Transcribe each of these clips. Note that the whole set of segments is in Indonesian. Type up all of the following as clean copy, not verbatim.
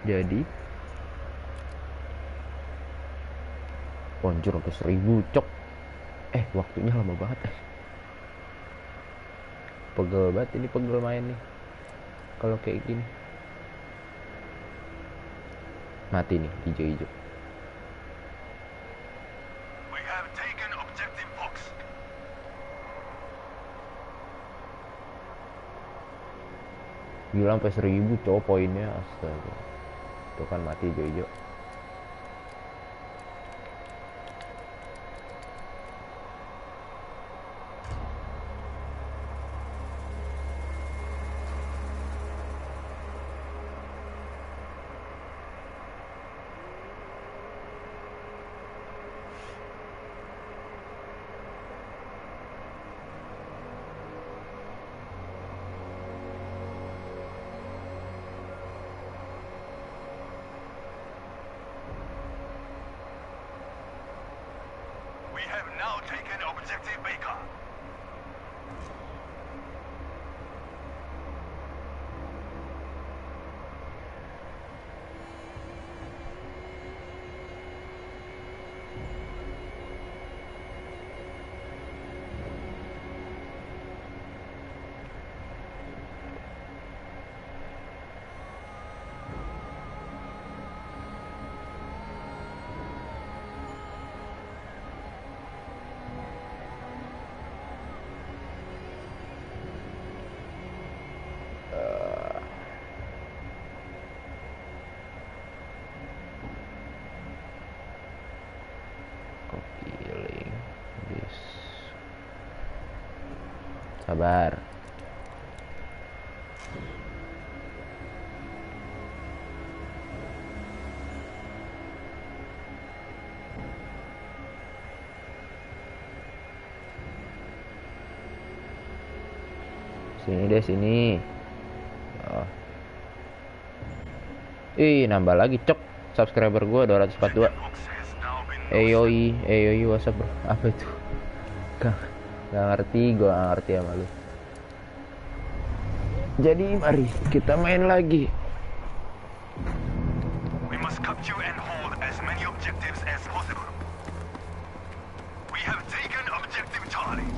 Jadi ponjur sampai 1000 cok. Waktunya lama banget. Pegel banget ini, pegel main nih kalau kayak gini. Mati nih hijau-hijau. Gila sampai 1000 cowok poinnya, astaga. Tuh kan mati hijau-hijau. Sabar. Sini deh, sini. Oh. Nambah lagi cok subscriber gue 242. Eyoi WhatsApp bro. Apa itu? Gak ngerti, gue gak ngerti sama lu. Jadi mari kita main lagi. We must capture and hold as many objectives as possible. We have taken objective Charlie.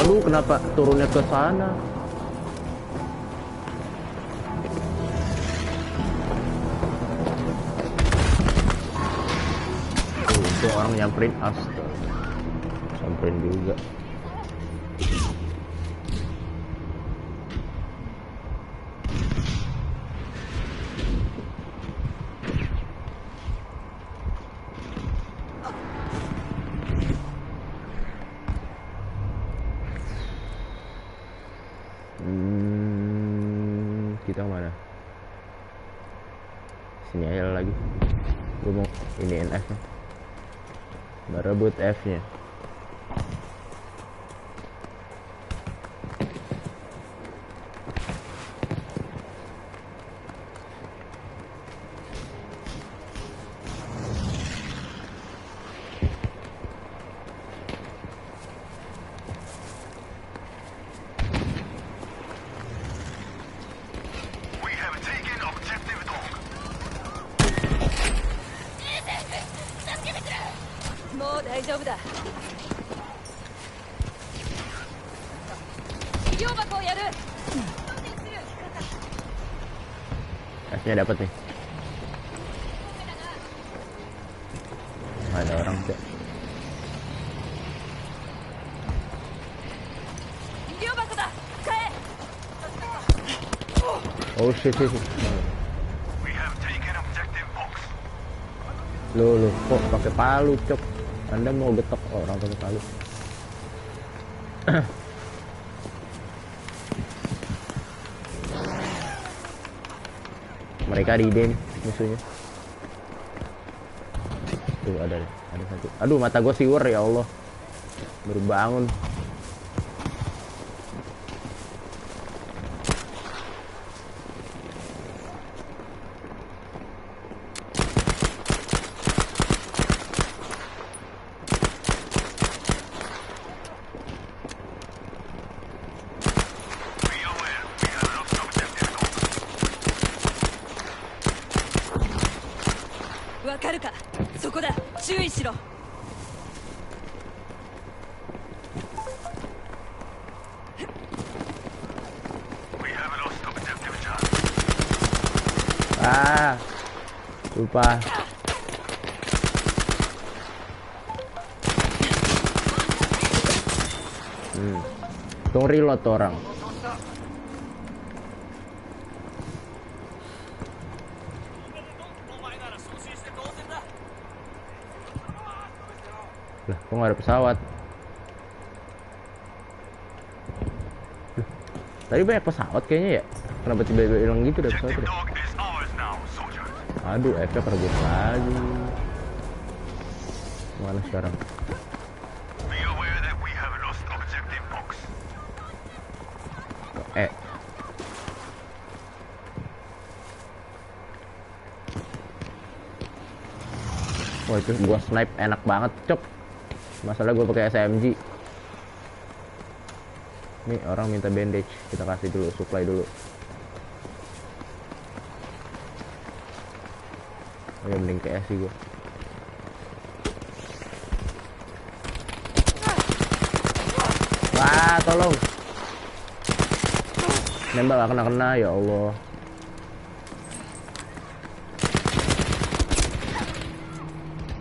Aduh, kenapa turunnya ke sana? Itu orang nyamperin, astaga. Samperin juga. Kita mana? Sini aja lagi. Gue mau iniin F nya. Berebut F nya. F-nya dapat nih. Ada orang tuh. Oh shit. Lu kok pakai palu cok? Anda mau getok orang pakai palu? Mereka di ide nih musuhnya. Tuh ada satu. Aduh, mata gue siwer ya Allah. Baru bangun. わかるか。そこだ。注意しろ。 We have lost objective Charlie. Lupa. Tunggu reload tuh orang. Lah, kok nggak ada pesawat? Loh, tadi banyak pesawat kayaknya ya. Kenapa tiba-tiba hilang gitu dari pesawat? Objective dog is ours now, soldier. Aduh, efek rebut lagi. Mana sekarang? Be aware that we have lost objective box. Wah, itu gua snipe enak banget, cok. Masalah gua pakai SMG. Nih orang minta bandage, kita kasih dulu, supply dulu. Oh ya, mending ke sih gua. Wah, tolong. Nembak gak kena-kena, ya Allah.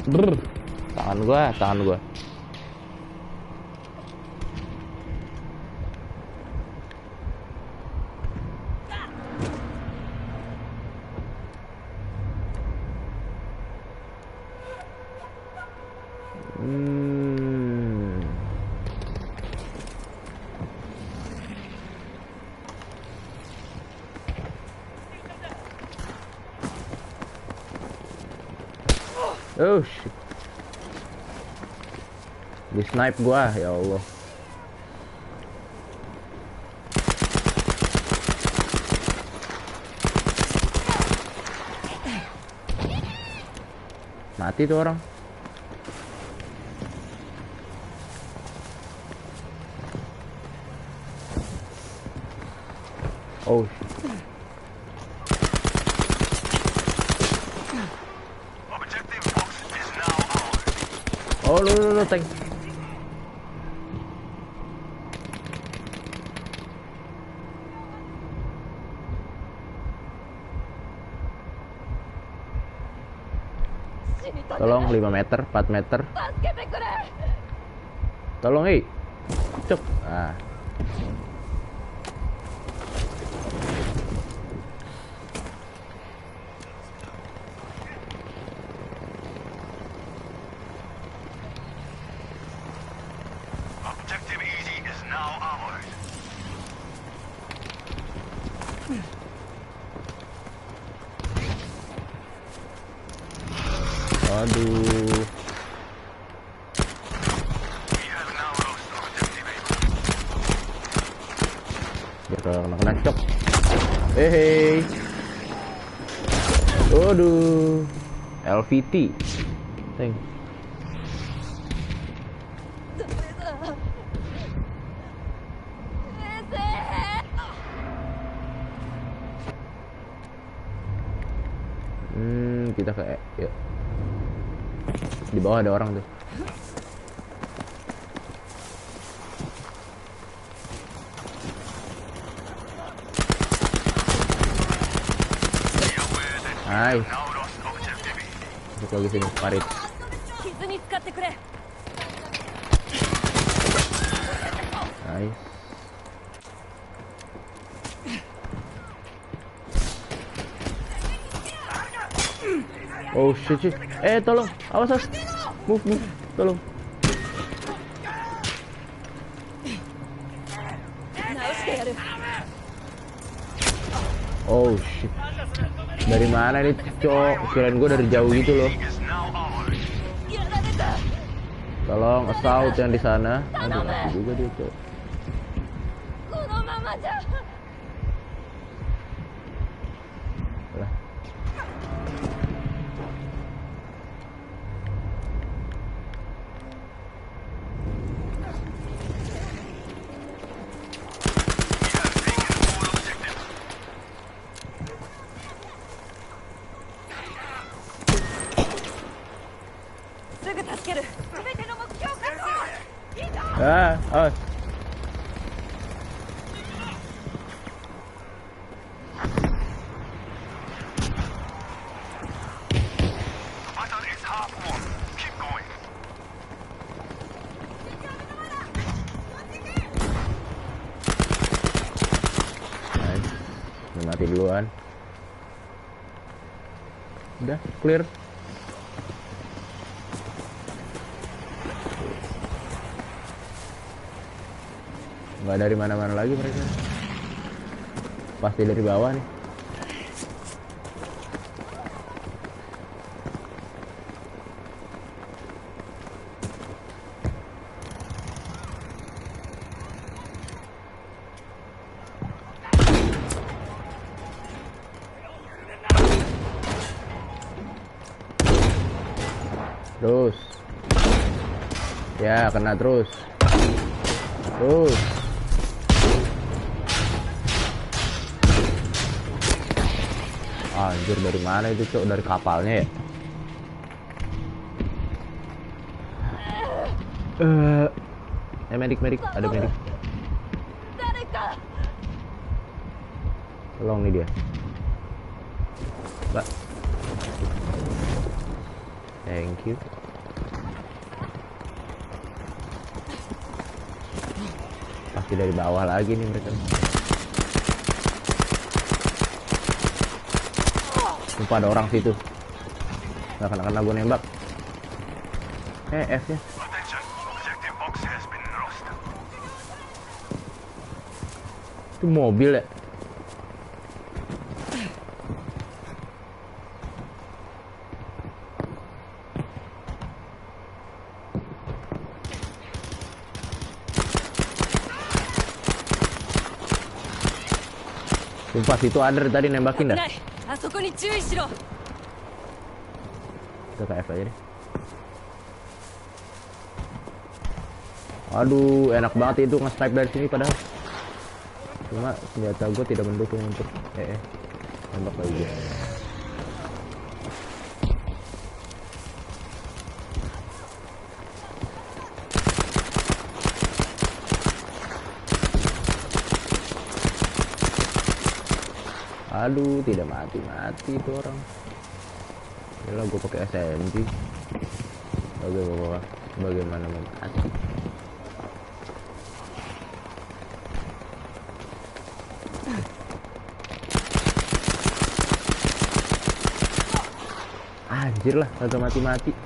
Brr, tangan gua. Oh shit. Di snipe gua, ya Allah. Mati tuh orang. Oh shit. Objective box is now ours. Oh, lu tank. Tolong 5 meter, 4 meter. Tolong, cuk. Ah. Objective easy is now ours. Aduh. We have now lost objective A. Biar kena cok. Hei. Aduh. LVT. Tank. Kita ke ya. Di bawah ada orang tuh. Nice. Now lost objective B. Masuk lagi sini, parit. Nice. Oh shit. Tolong. Awas. Move. Tolong. Oh shit. Dari mana nih, cok? Kirain gue dari jauh gitu loh. Is now ours. Tolong assault yang di sana. Aduh, mati juga dia, cok. Lah. げる全ての目標確保以上 Oh. Battle is half won. Keep going. Nice. Udah mati duluan. Udah clear. Nggak dari mana-mana lagi mereka. Pasti dari bawah nih. Terus. Ya, kena terus. Terus. Anjir, dari mana itu, Cok? Dari kapalnya ya? Medik, ada medik. Tolong nih dia. Mbak. Thank you. Pasti dari bawah lagi nih mereka. Sumpah ada orang situ. Nggak kena gue nembak. F nya. Attention. Objective box has been lost. Itu mobil ya. Sumpah situ ada tadi nembakin dah. あそこに注意しろ Kita ke F aja deh. Aduh, enak banget itu nge-snipe dari sini padahal. Cuma senjata gue tidak mendukung untuk tembak lagi dia. Aduh, tidak mati itu orang. Yalah, gue pakai SMG. Bagaimana mati? Anjir lah, kagak mati-mati.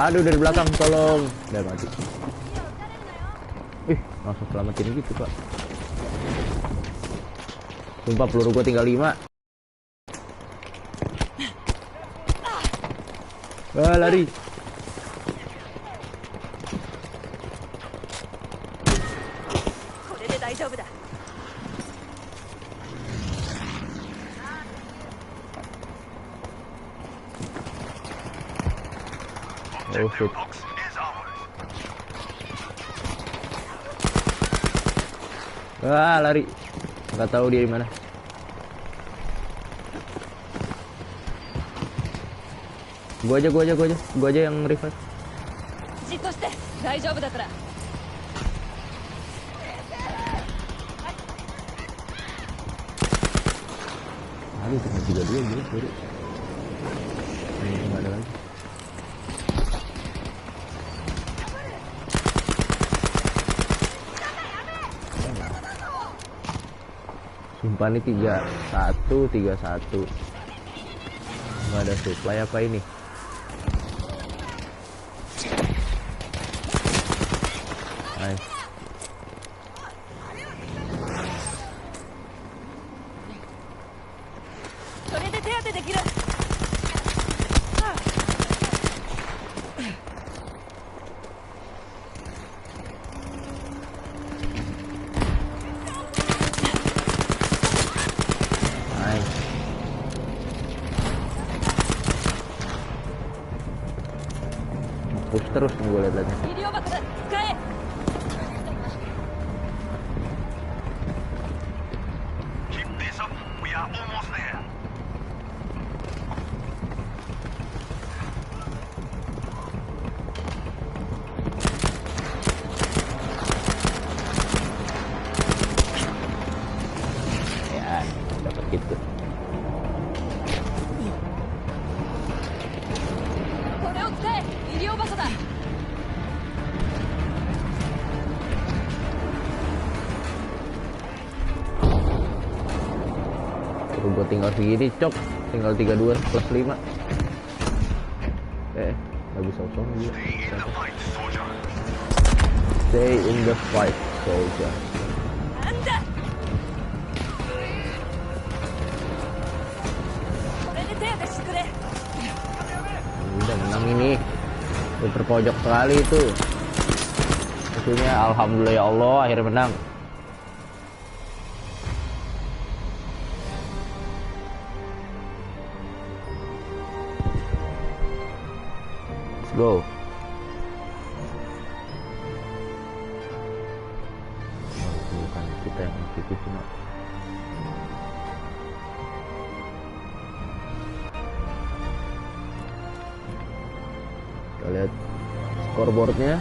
Aduh, dari belakang, tolong. Udah mati. Langsung selamatin gitu, Pak. Sumpah peluru gua tinggal 5. Lari. Oh shit. Box is ours. Lari. Nggak tahu dia di mana. Gua aja yang revive. じっとして大丈夫だから Aduh, cuma 3 dia gitu, baru. Ini nggak ada lagi. Sumpah nih 31. Nggak ada supply apa ini? Nice. Push terus nih gue liat-liatnya. 医療爆弾使え Keep this up. sakit tuh. これを使え、医療箱だ。 Suruh gue tinggal segini, cok. Tinggal 32 plus 5. Gak bisa kosong dia. Stay in the fight, soldier. Stay in the fight, soldier. なんだ。これで手当てしてくれ。 Udah menang ini. Udah terpojok sekali itu. Maksudnya alhamdulillah ya Allah akhirnya menang. Let's go. Bukan kita yang itu cuma kita lihat scoreboardnya,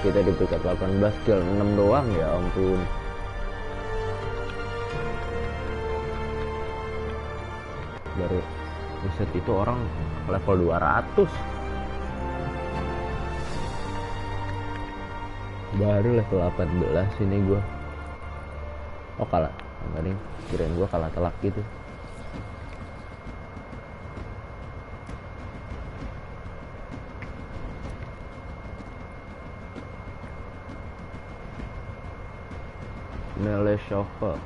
kita di peringkat 18, kill 6 doang, ya ampun. Baru buset itu orang level 200. Baru level 18 ini gua. Oh kalah, tadi kirain gua kalah telak gitu. Melee Shuffle.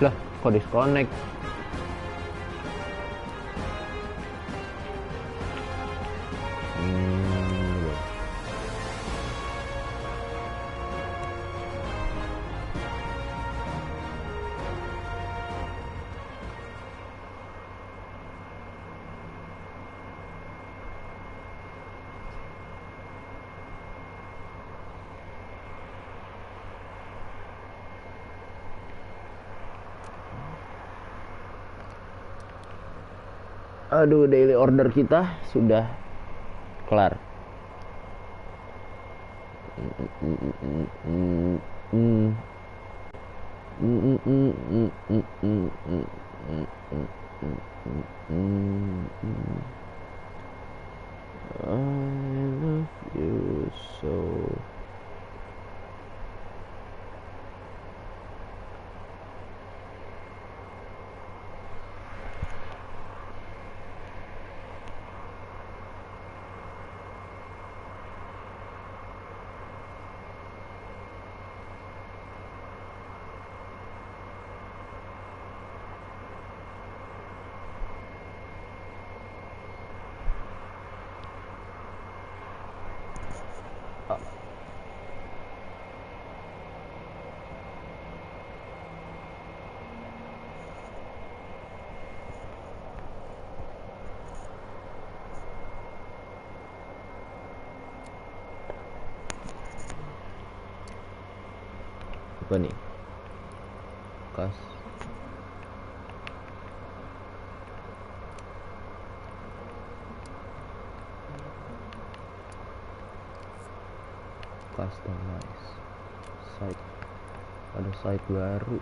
Lah, kok disconnect? Aduh, daily order kita sudah kelar. I love you so. Apa nih? Kas. Customize site. Ada site baru.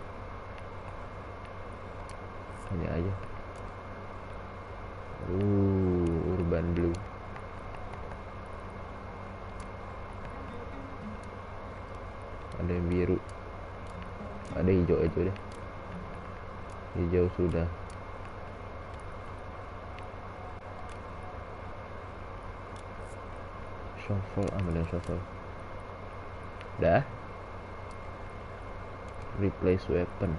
Ini aja. Urban Blue. Ada yang biru. Ada hijau aja deh. Hijau sudah. Shuffle, ambil yang shuffle. Udah. Replace weapon.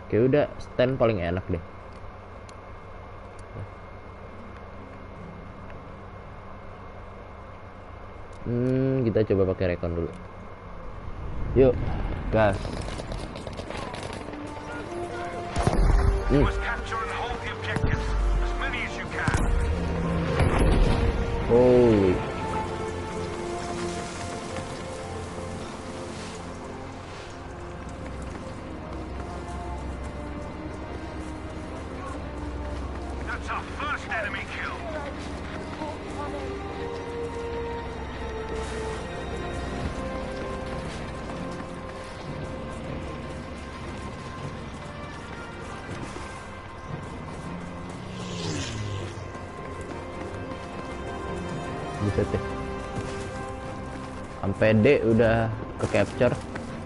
Oke, udah stand paling enak deh. Kita coba pakai recon dulu. Yuk, gas. You must capture and hold the objectives. As many as you can. Holy. That's our first enemy kill. Buset deh. Sampai D udah ke capture.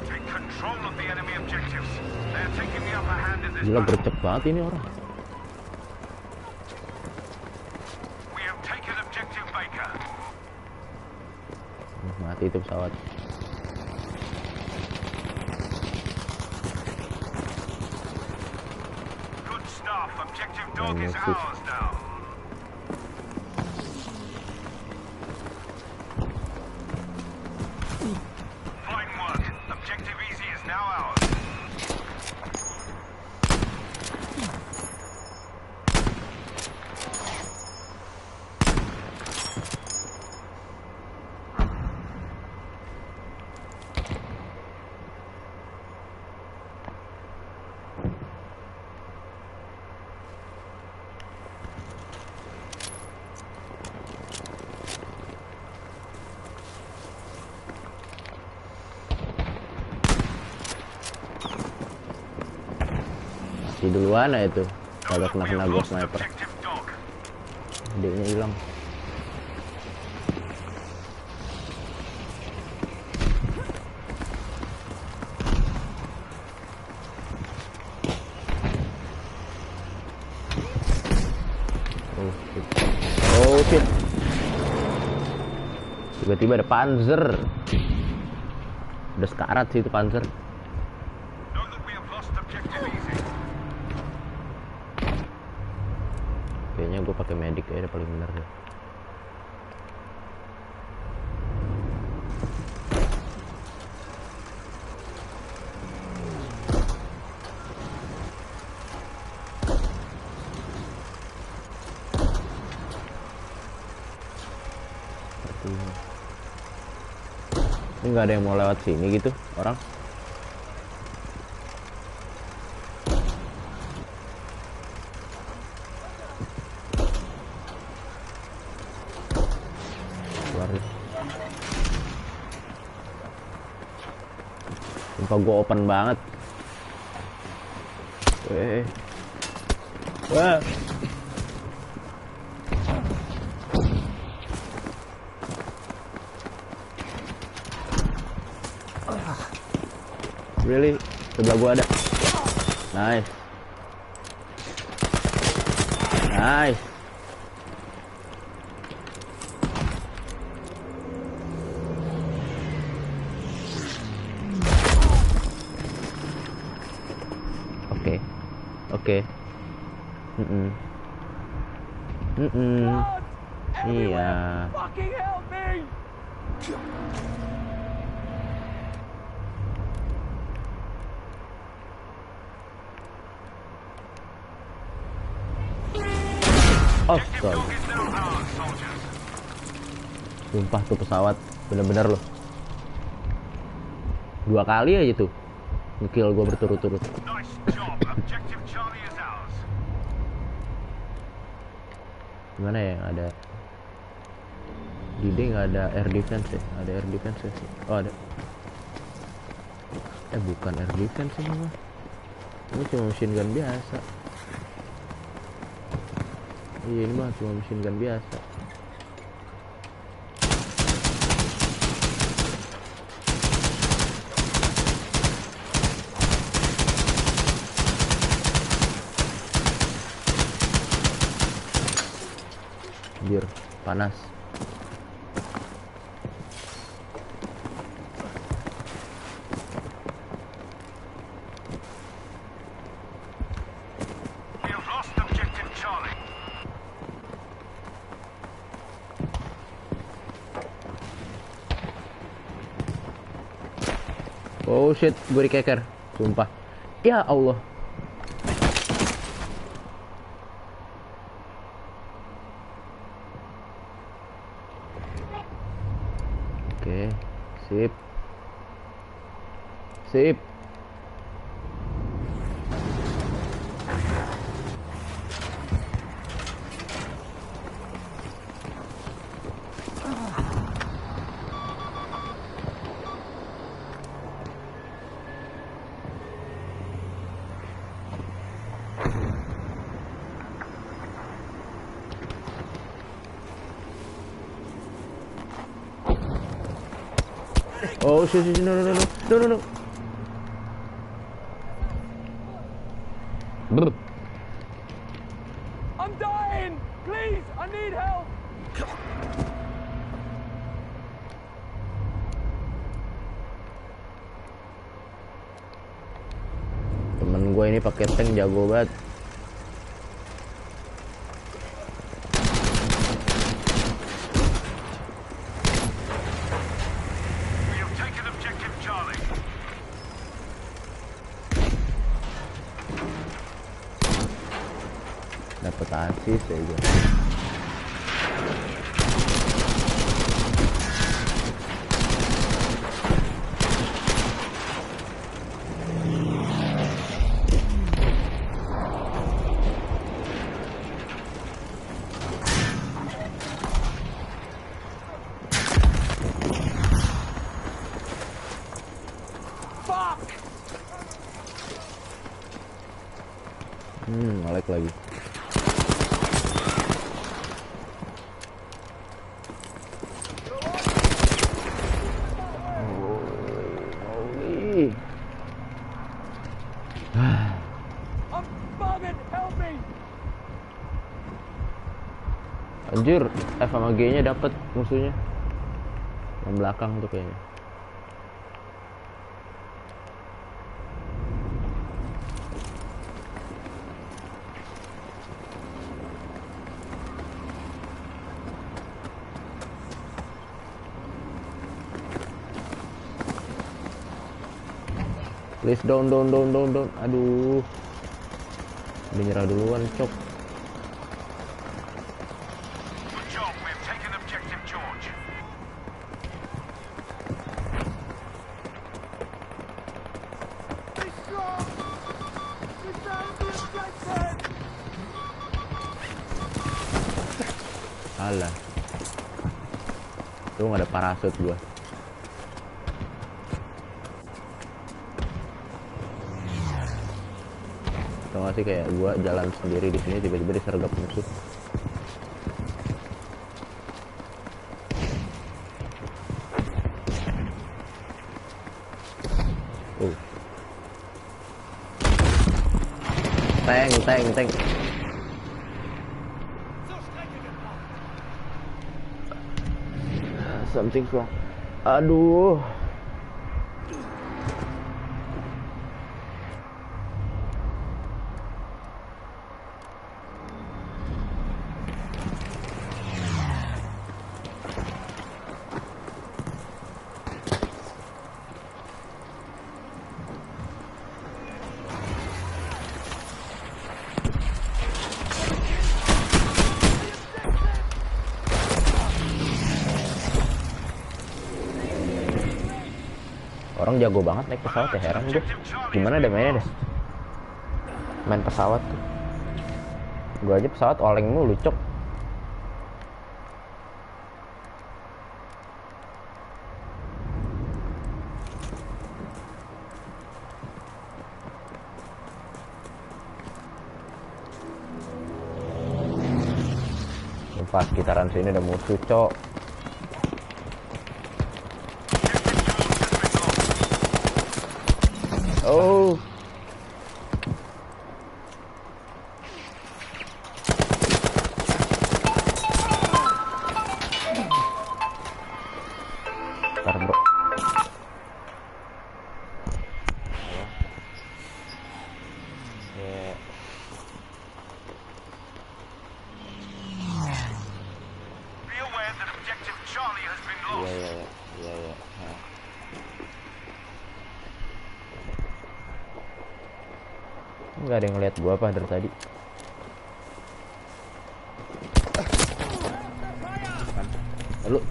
Take control of the enemy objectives. They're taking the upper hand in this Gila battle. gercep banget ini orang. We have taken objective Baker. Mati itu pesawat. Good stuff. Objective Dog is Magnificent. ours now. Fine work. Objective Easy is now ours. Si duluan ya itu. Kalau Look, we kena have gua lost sniper. objective Dog. D-nya hilang. Oh shit. Oh shit. Tiba-tiba ada Panzer. Udah sekarat sih itu Panzer. Know that we have lost objective Easy. Kayaknya gue pakai medik kayaknya paling bener deh. Ini nggak ada yang mau lewat sini gitu orang. Keluar deh. Sumpah gue open banget. Wah. Really? Sebelah gua ada. Nice. Nice. Oke. Oke. Iya. Fucking help me! Objective Astaga. Dog is now ours, soldiers. Sumpah tuh pesawat bener-bener loh. 2 kali aja tuh ngekill gue berturut-turut. Nice job. Objective Charlie is ours. Gimana ya, ada di D nggak ada air defense ya? Ada air defense ya? Oh ada. Bukan air defense ini mah. Ini cuma machine gun biasa. Iya ini mah cuma machine gun biasa. Anjir, panas. We have lost objective Charlie. Oh shit, gue dikeker. Sumpah. Ya Allah. Oke, sip. Sip. Oh shit, no. Brr. I'm dying! Please, I need help! Temen gue ini pakai tank jago banget. We have taken objective Charlie. Dapat asis aja. Fuck! Nge-lag lagi. Holy. I'm bugging! Help me! Anjir, F sama G-nya dapet musuhnya. Yang belakang tuh kayaknya. Please down. Aduh. Udah nyerah duluan, cok. Good job. We have taken objective George. Be strong! Defend the objective! Alah. Tuh nggak ada parasut gua. Tau gak sih kayak gua jalan sendiri di sini tiba-tiba disergap musuh. Tank. Something's wrong. Aduh. Orang jago banget naik pesawat ya, heran gue. Gimana deh mainnya deh? Main pesawat tuh. Gue aja pesawat oleng mulu, cok. Pas sekitaran sini ada musuh, cok. Oh. Ntar bro. Be aware that objective Charlie has been lost. Iya. nggak ada yang ngeliat gua apa dari tadi. Lalu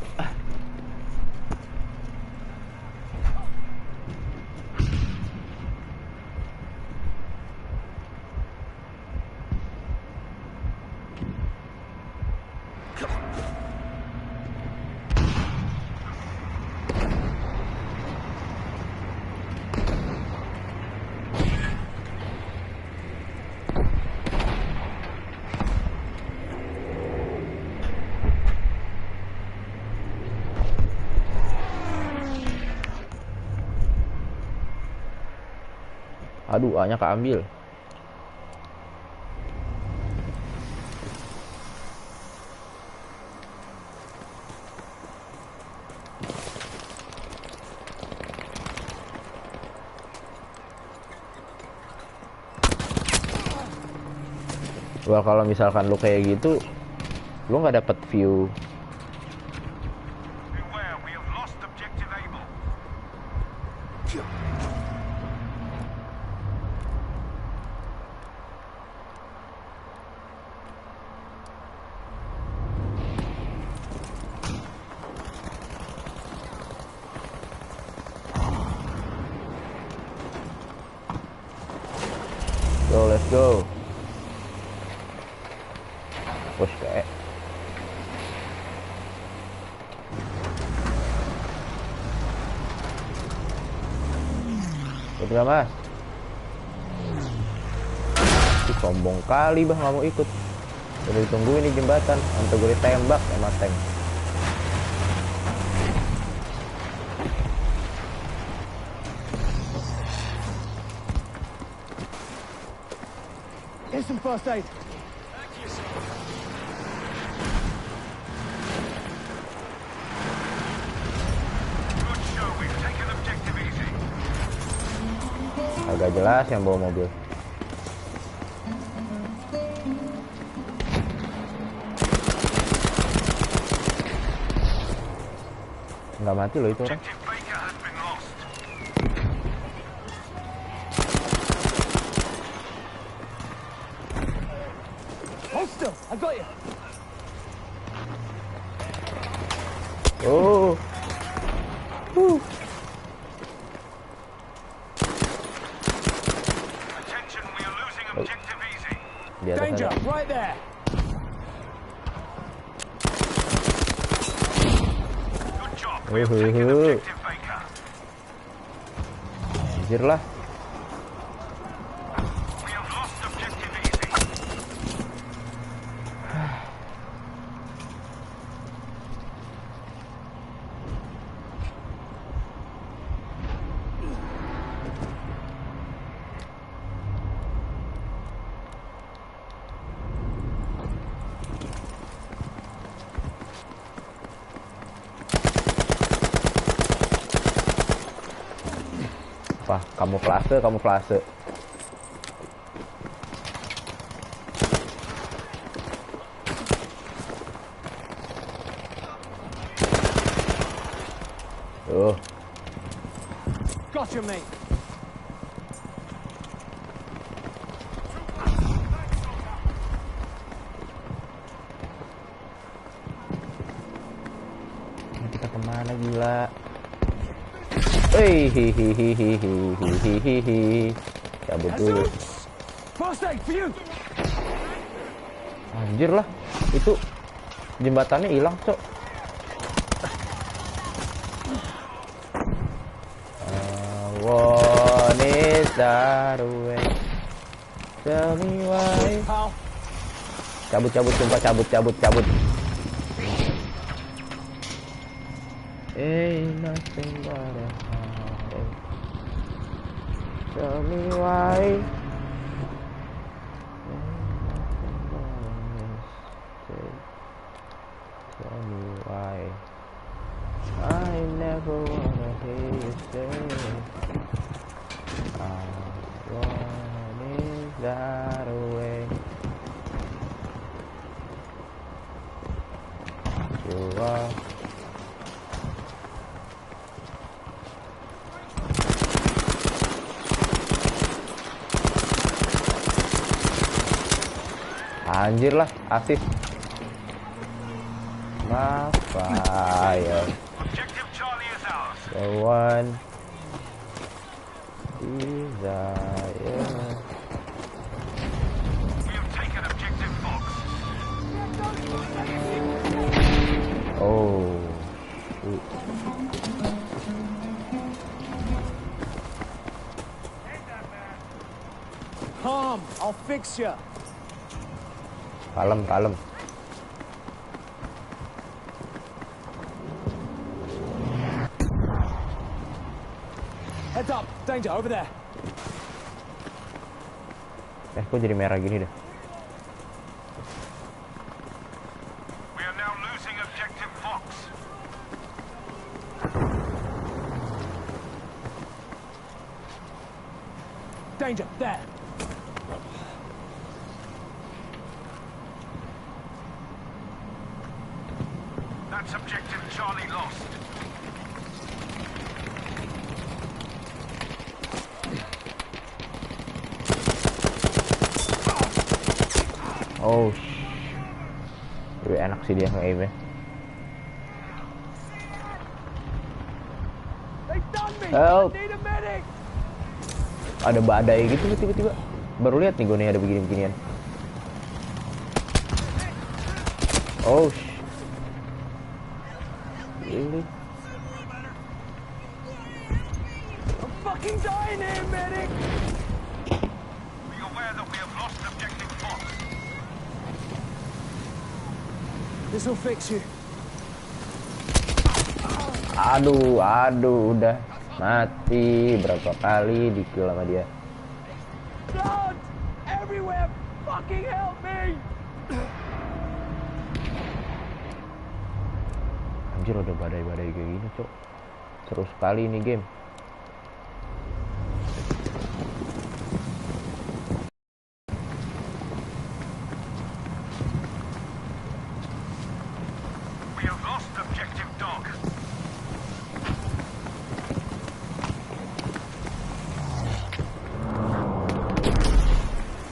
aduh, A-nya keambil. Wah, kalau misalkan lu kayak gitu, lu nggak dapet view. Beware, we have lost objective Able. Go, let's go. Push kayak. Udah mas. Sombong kali bah, nggak mau ikut. Udah ditungguin di jembatan, sampai gue ditembak sama tank. Here's some first aid. Good show, we've taken objective easy. Agak jelas yang bawa mobil. Nggak mati loh itu orang. Objective Baker has been lost. Hold still. I got you. Oh. Attention, we are losing objective easy. Di atas Danger. ada. Right there. Good job, we have taken objective Baker. Anjir lah. We have lost objective easy. Wah, kamuflase, kamuflase. Gotcha, mate. Ini kita kemana gila? Hihihihihihihihihi. Cabut dulu. First aid for you. Anjir lah, itu jembatannya hilang, cok. What is that way? Tell me why. Pal. Cabut, sumpah, cabut. Ain't nothing but a heartache. Tell me why. Ain't nothing but a mistake. Tell me why. I never wanna hear you say. I want it that way. You are. Anjir lah, Afif. Fire. Objective Charlie is ours. The one desire. We have taken objective Fox. Oh. Shoot. Calm. I'll fix you. Kalem, kalem. Heads up. Danger over there. Kok jadi merah gini dah. We are now losing objective Fox. Danger. There. That's objective Charlie lost. Oh, lebih enak sih dia nge-aim-nya. They done me. Help. I need a medic. Ada badai gitu tiba-tiba. Baru lihat nih gue nih ada begini-beginian. Oh, really? I'm fucking dying here, medic. Be aware that we have lost objective Fox. This'll fix you. Aduh, udah mati berapa kali di-kill sama dia. Blood everywhere. Fucking help me. Anjir udah badai-badai kayak gini, Cok. Seru sekali ini game. We have lost objective Dog.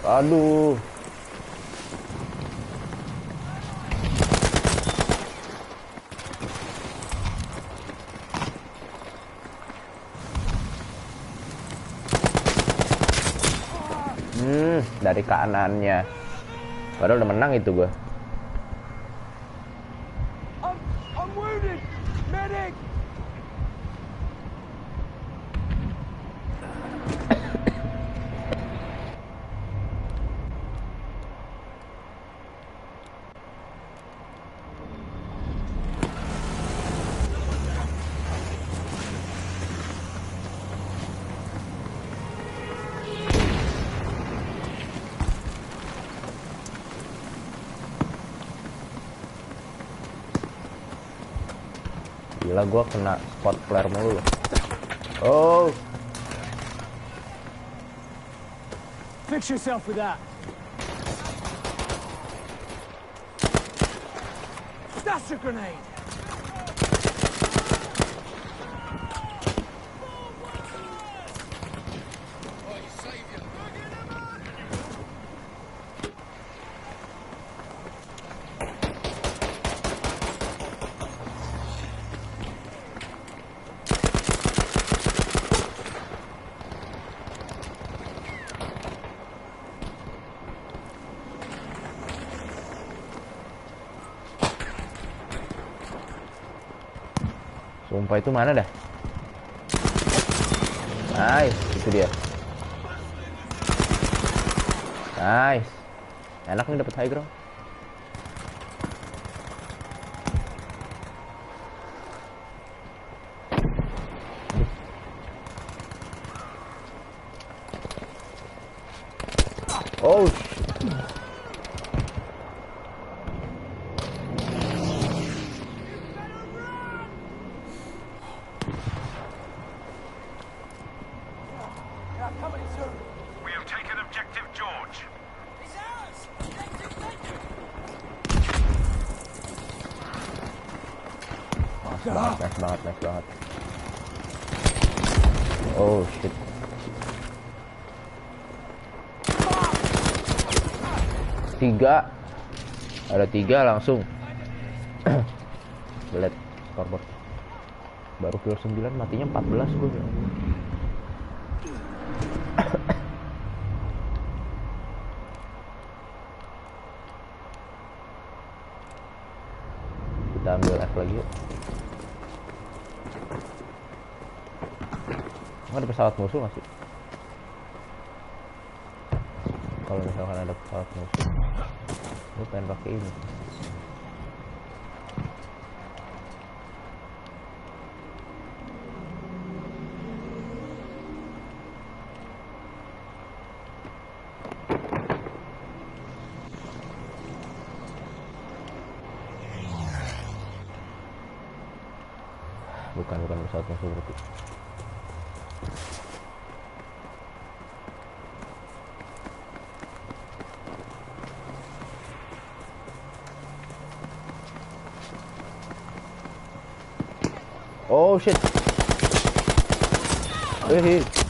Aduh. Dari kanannya. Padahal udah menang itu gua. I'm wounded. Medic. Gila gua kena spot flare mulu. Oh. Fix yourself with that. That's a grenade. Sumpah itu mana dah? Nice, itu dia. Nice. Enak nih dapat high ground. Oh. We have taken objective George. Nice banget. Oh shit. Tiga Ada 3 langsung. Belet scoreboard. Baru kill 9 matinya 14 gue. Kita ambil F lagi yuk. Ada pesawat musuh nggak sih? Kalau misalkan ada pesawat musuh, gue pengen pakai ini. Bukan pesawat musuh berarti. Oh shit.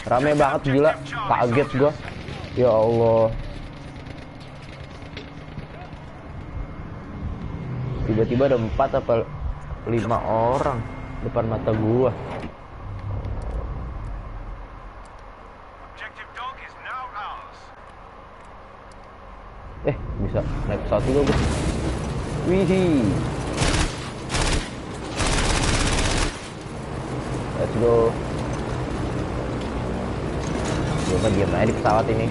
Rame banget gila. Kaget gua. Ya Allah. Tiba-tiba ada 4 apa 5 orang depan mata gua. Bisa naik pesawat juga gua. Wih. Let's go. Gue diam aja di pesawat ini.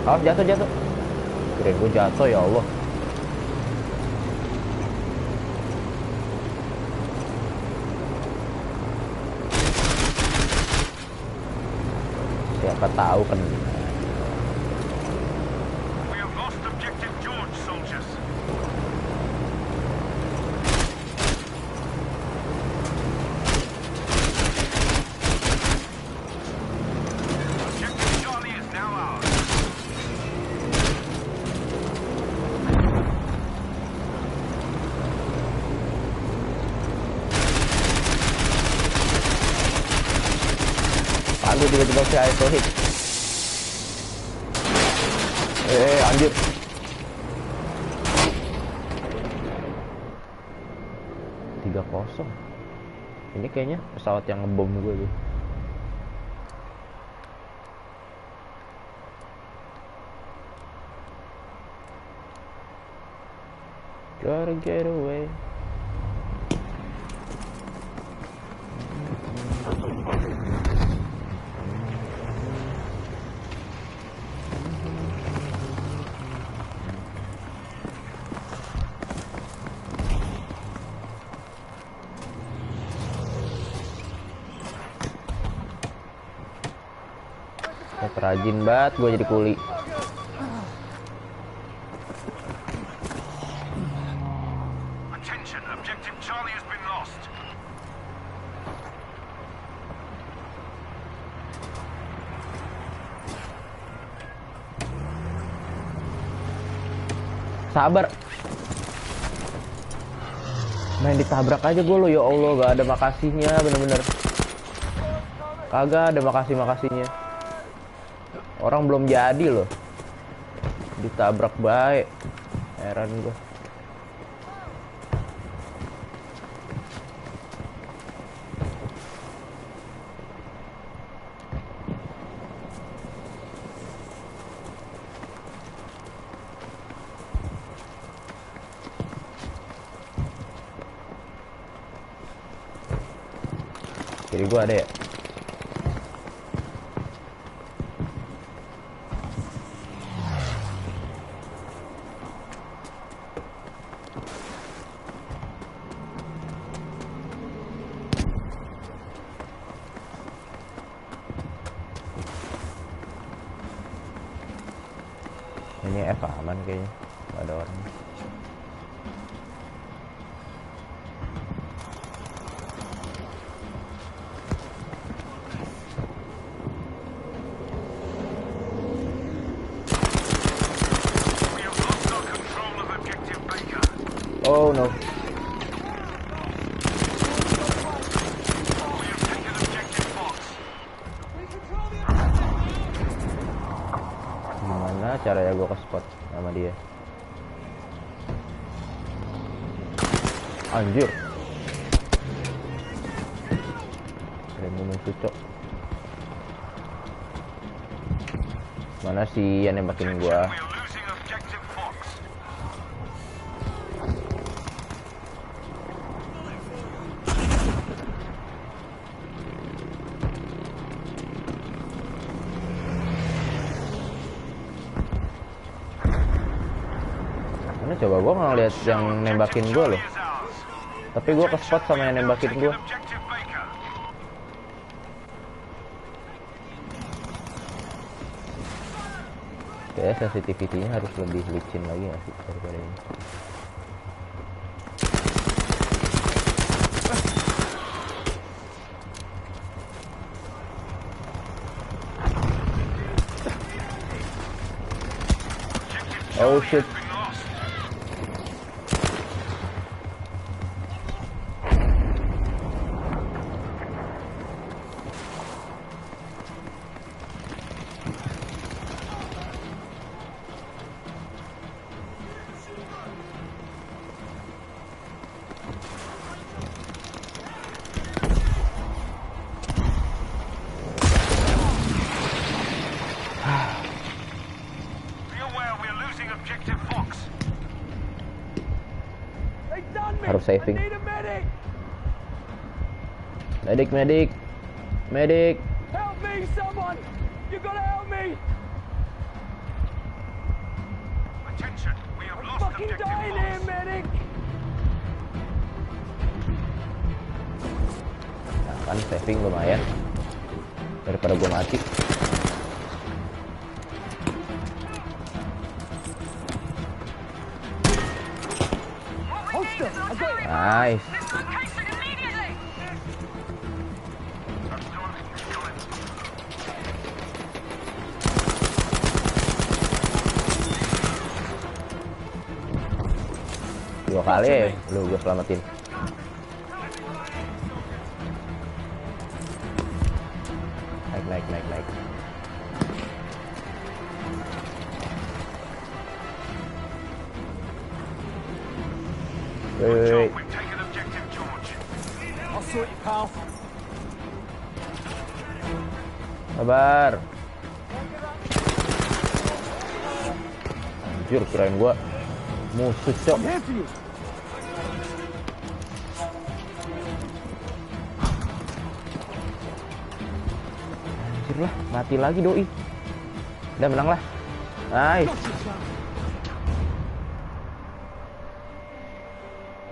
Oh, jatuh. Kirain gue jatuh, ya Allah. Siapa tahu kan. Aku tiba-tiba si ISO hit. Anjir. Tiga kosong. Ini kayaknya pesawat yang ngebom gue tuh. Gotta get away. Rajin banget gue jadi kuli. Sabar. Main ditabrak aja gue lo, ya Allah, gak ada makasihnya, bener-bener. Kagak ada makasihnya. Orang belum jadi loh, ditabrak baik. Heran gue. Kiri gue ada ya. Ini F aman kayaknya, nggak ada orang. Oh no. Gimana caranya gue ke spot sama dia? Anjir. Ada musuh cok. Mana sih yang nembakin gua? We are losing objective Fox. Mana coba gua nggak lihat yang nembakin gua loh. Is ours. Tapi gua ke spot sama yang nembakin gua. Objective Baker. Kayak sensitivity-nya harus lebih licin lagi nggak sih daripada ini. Oh shit. Been lost. Be aware we are losing objective Fox. They done me! Harus saving. I need a medic! Medic. Help me, someone! You gotta help me! Attention, we have I'm lost fucking objective dying here, Fox. medic! Nah, kan saving lumayan daripada gua mati. Holster! I got it! Nice. Location immediately. Dua kali lu gua selamatin. Naik. Good Wait. job, we've taken objective George. I'll sort you, pal. Sabar. Anjir, kirain gua musuh cok. I'm here for you! Anjir lah, mati lagi doi. Udah menang lah. Nice.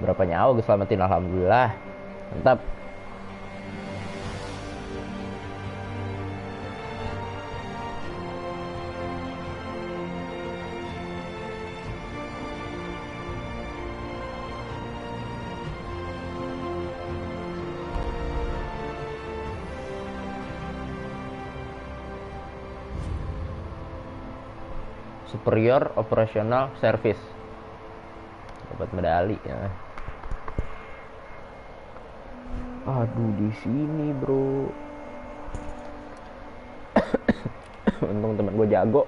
Berapa nyawa gue selamatin, alhamdulillah. Mantap. Superior Operational Service. Dapat medali ya. Aduh, di sini, bro. Untung teman gue jago.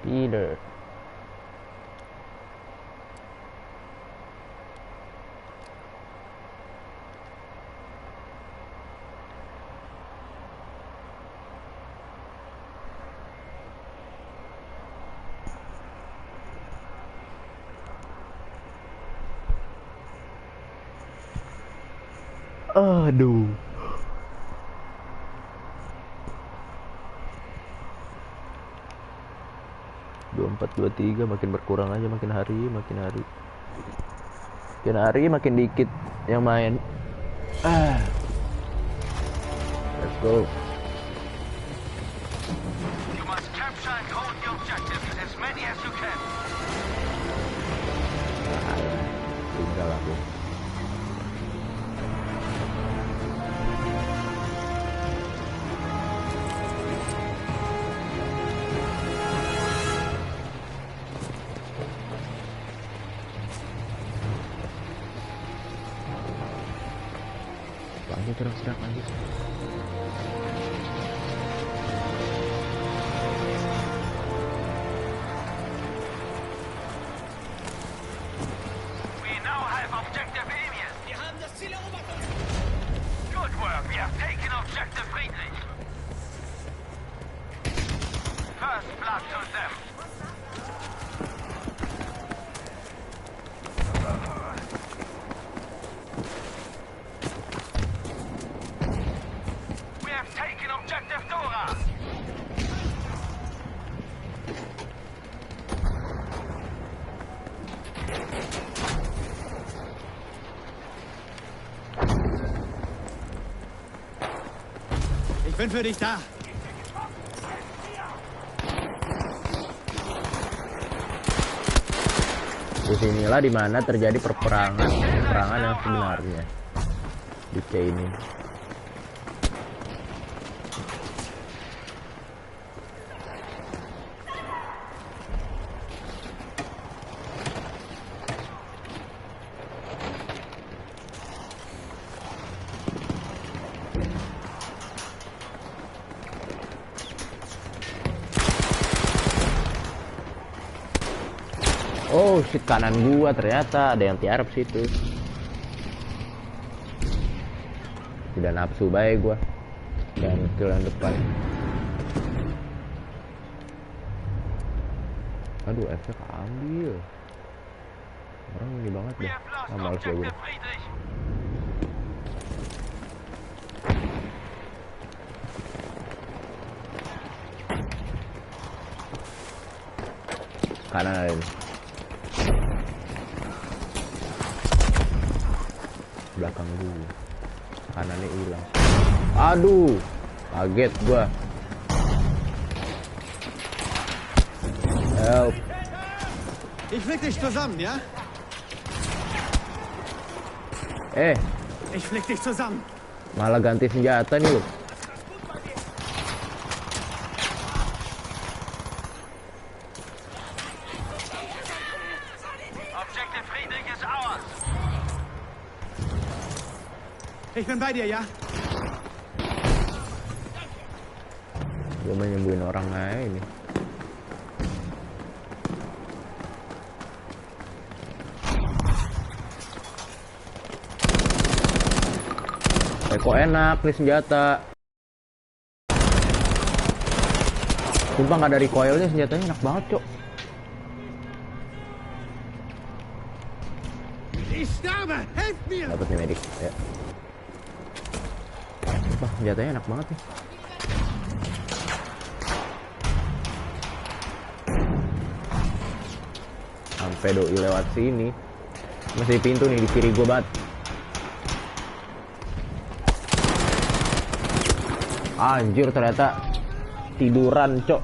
Peter. Aduh. Dua 4 2 3 makin berkurang aja, makin hari makin dikit yang main. Let's go. You must capture and hold the objectives, as many as you can. Tinggal aku. Lanjut terus lanjut. We now have objective Emir. Good work. We have taken objective Friedrich. First blood to them. We have taken objective Dora. Ich bin für dich da. Disinilah dimana terjadi peperangan yang sebenarnya di C ini. Oh shit, kanan gua ternyata ada yang tiarap situ. Tidak nafsu baik gua. Dan kill yang depan. Aduh, efek ambil. Orang ini banget We deh. have lost Ah, males ya gua. objective Friedrich. Kanan ada ini. Belakang dulu. Kanannya hilang. Aduh, kaget gua. Help. Ich flick dich zusammen, ja? Ich flick dich zusammen. Malah ganti senjata nih lu. Objective Friedrich is ours. Ich bin bei dir, ja? Gue mau nyembuhin orang aja ini. Kok enak nih senjata. Sumpah nggak ada recoilnya, senjatanya enak banget cok. Ich sterbe! Helft mir! Dapat nih medik ya. Sumpah senjatanya enak banget nih. Sampai doi lewat sini. Masih pintu nih di kiri gue banget. Anjir ternyata tiduran cok.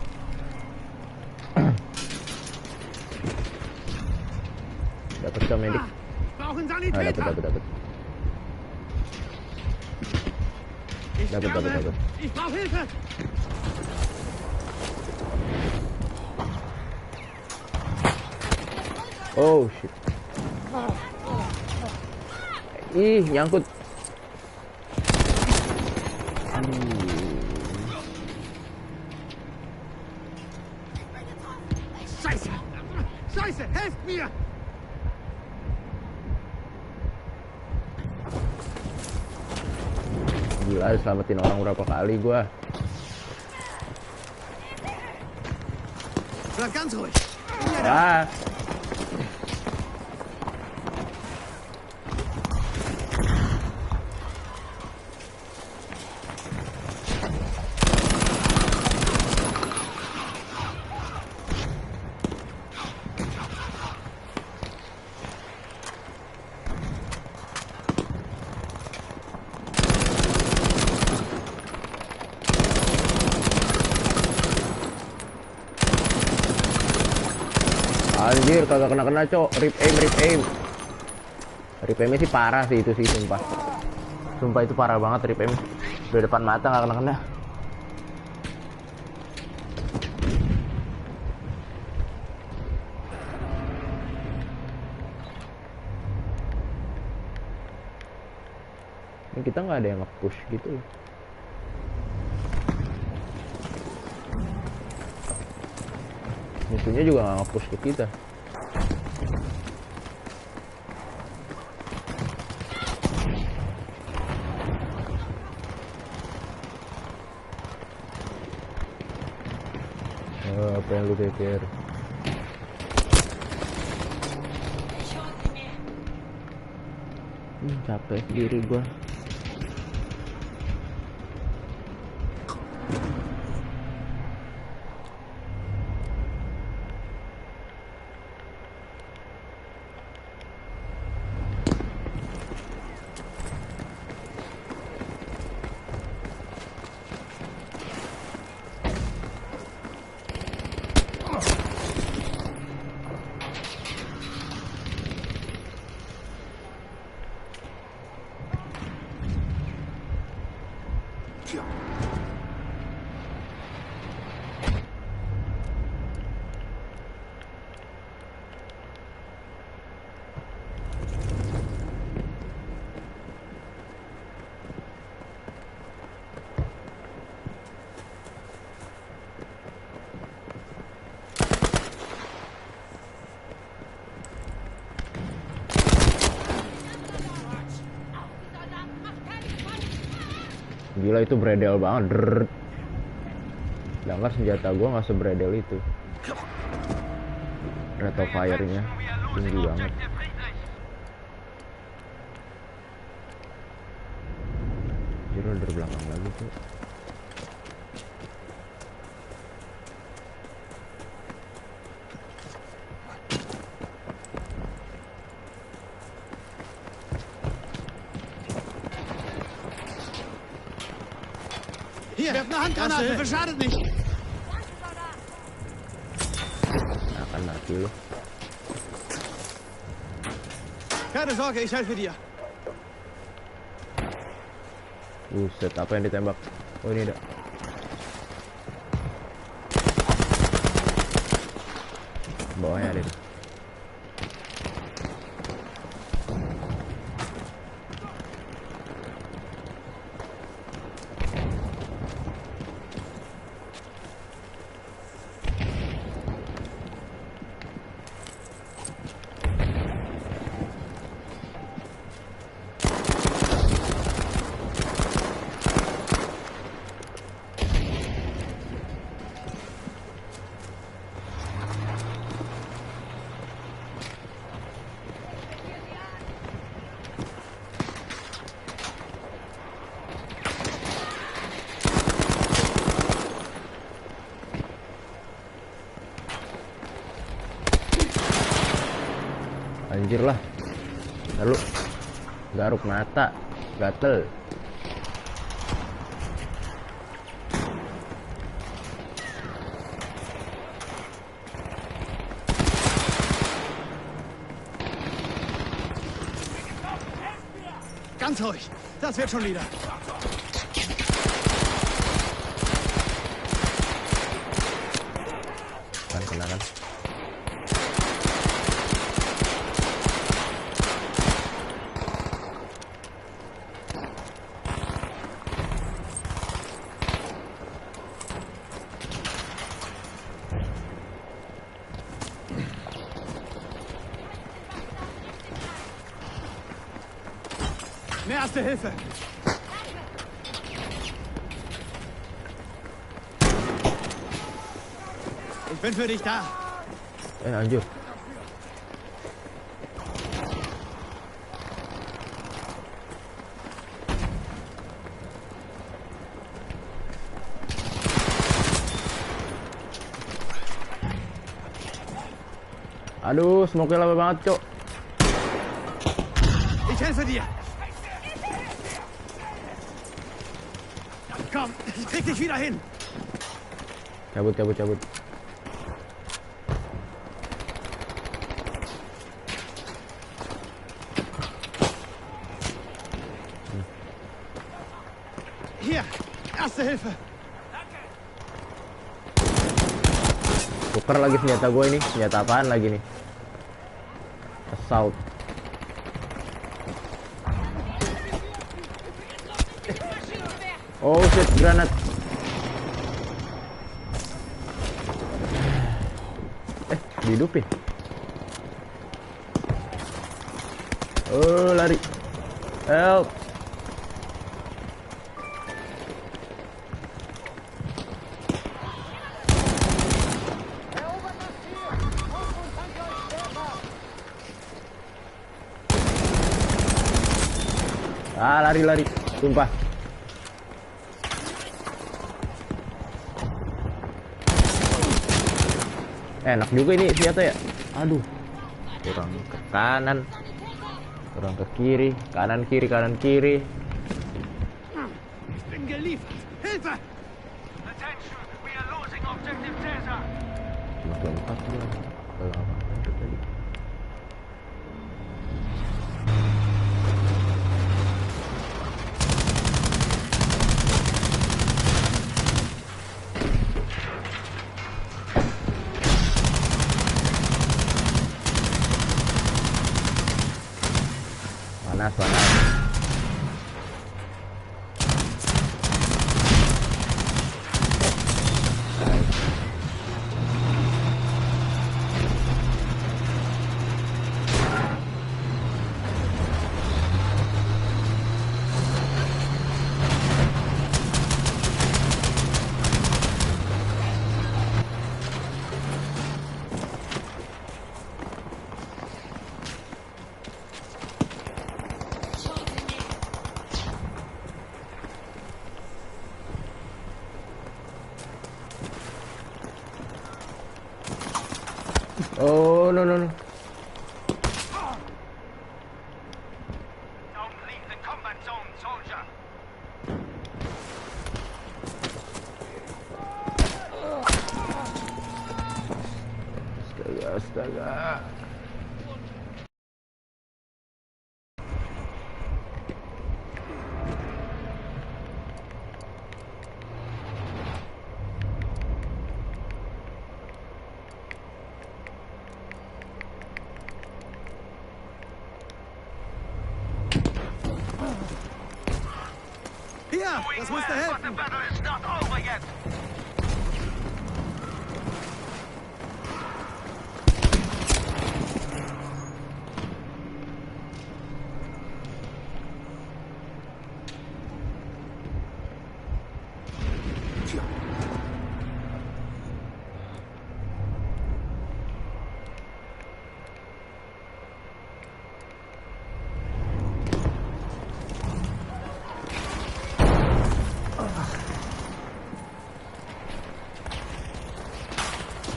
Dapat ke medik. Brauchen Ah, Sanitäter! dapat. Ich Dapat. sterbe! Ich brauche Hilfe! Oh shit. Ih, nyangkut. Aduh. Scheiße! Scheiße! Helft mir! Gila, selamatin orang berapa kali gua. Bleib ganz ruhig! Hier, da. Ah. Anjir, kagak kena-kena, cok. Rip aim, rip aim. Rip aimnya sih parah sih itu sih, sumpah. Sumpah itu parah banget rip aim. Udah depan mata nggak kena-kena. Ini kita nggak ada yang nge-push gitu loh. Musuhnya juga nggak nge-push ke kita. Apa yang lu pikir? Capek sendiri gua. Gila itu bredel banget. Sedangkan senjata gua nggak sebredel itu. Rate of fire-nya tinggi banget. Jiro dari belakang lagi tuh. Hier, werf eine Handgranate. Hilfe schadet nicht. Akan mati lu. Keine Sorge, ich helfe dir. Buset, apa yang ditembak? Oh ini ada. Bawahnya ada. Anjir lah. Lalu garuk mata, gatel. Ganz ruhig. Das wird schon wieder. Kan kena kan? Eine erste Hilfe. Ich bin für dich da. Anjir. Aduh, smoke lama banget, Cok. Ich helfe dir. Komm, ich krieg dich wieder hin. Cabut. Hier, Erste Hilfe. Tuker lagi senjata gue ini. Senjata apaan lagi nih? Assault. Oh shit, granat. Dihidupin. Oh, lari. Help. Lari. Sumpah. Enak juga ini senjata ya. Aduh. Kurang ke kanan. Kurang ke kiri. Kanan kiri. Bin geliefert. Hilfe! Attention, we are losing objective Caesar. Cuma keempat dia. Kalau apa itu tadi. Panas. Oh, no. Don't leave the combat zone, soldier. Astaga. Hier, das müsste But the helfen. battle is not over yet.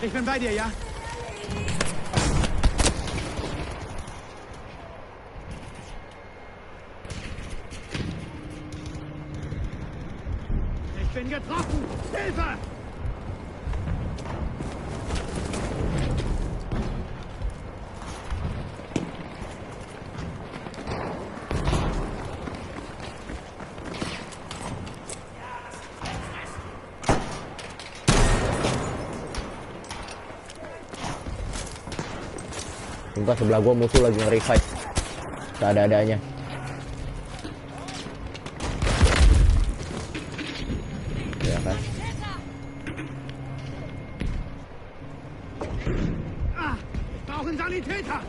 Ich bin bei dir, ja? Ich bin getroffen! Hilfe! Sumpah sebelah gua musuh lagi nge-revive. Ada-adanya. Ya kan? Ich brauche einen Sanitäter!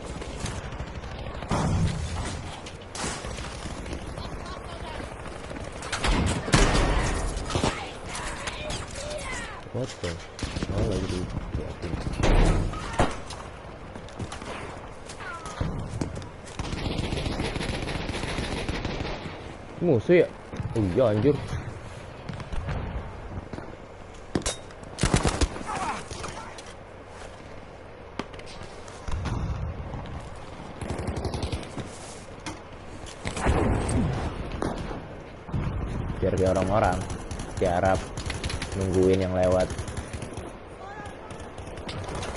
What the? Oh, lagi di. Musuh ya? Oh iya anjir. Biar kayak orang-orang tiarap nungguin yang lewat.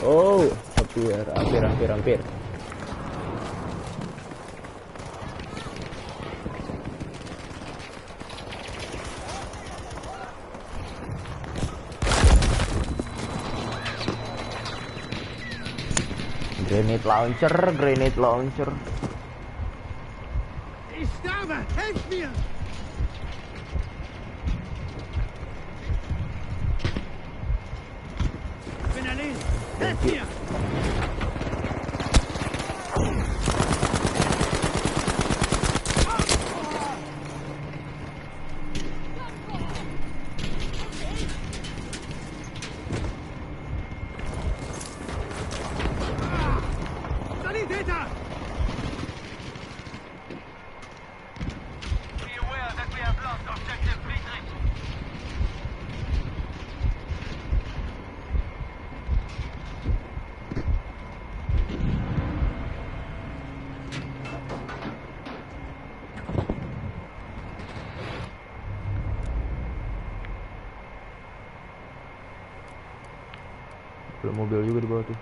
Oh, hampir. Grenade launcher. Ich sterbe! Helft mir! Ich bin erledigt! Helft mir! Sanitäter! Be aware that we have lost objective Friedrich. Ada mobil juga di bawah tuh.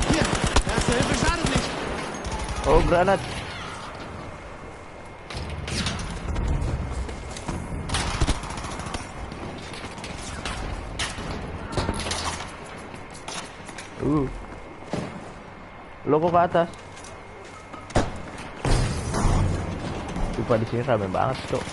Hier! Erste Hilfe schadet nicht! Oh, granat. Lo kok ke atas? Lupa di sini rame banget, Cok.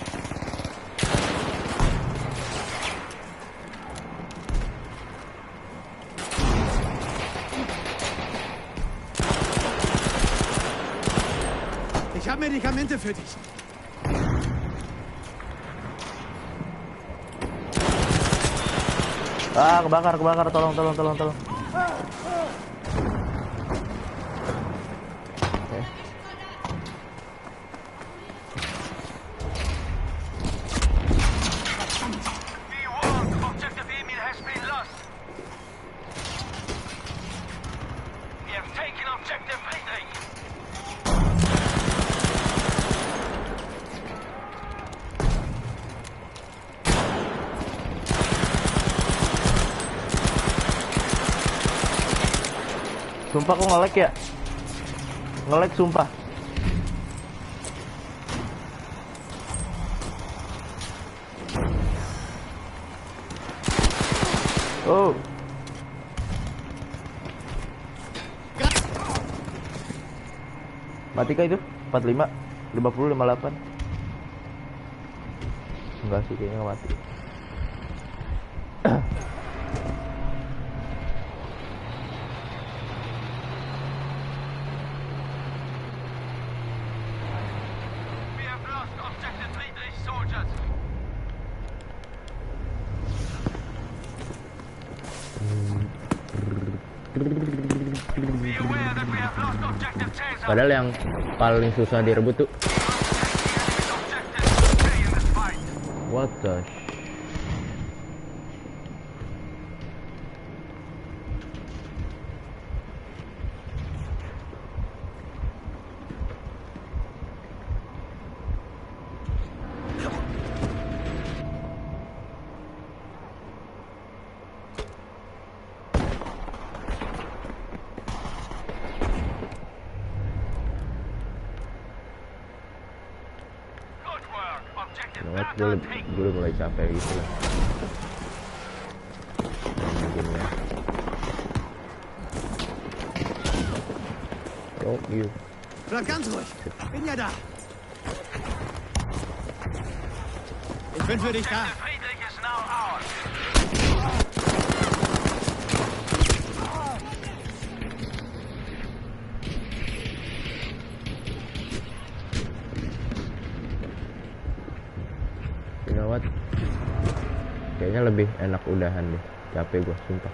Ich habe Medikamente für dich. Ah, kebakar, tolong. Be warned, objective Emil has been lost. We have taken objective Friedrich. Sumpah kok nge-lag ya? Nge-lag sumpah. Oh. Mati kah itu? 45, 50, 58. Enggak sih, kayaknya nggak mati. We have lost objective Friedrich soldiers. Be aware that we have lost objective Caesar. Padahal yang paling susah direbut tuh. Objective, stay in this fight. What the Good work. Objective Banget, Bertha taken. gue udah mulai capek gitu lah. Gamenya. Don't you. Bleib ganz ruhig. Bin ja da. Ich bin für dich da. Objective Friedrich is now ours. You know what? Kayaknya lebih enak udahan deh. Capek gue, sumpah.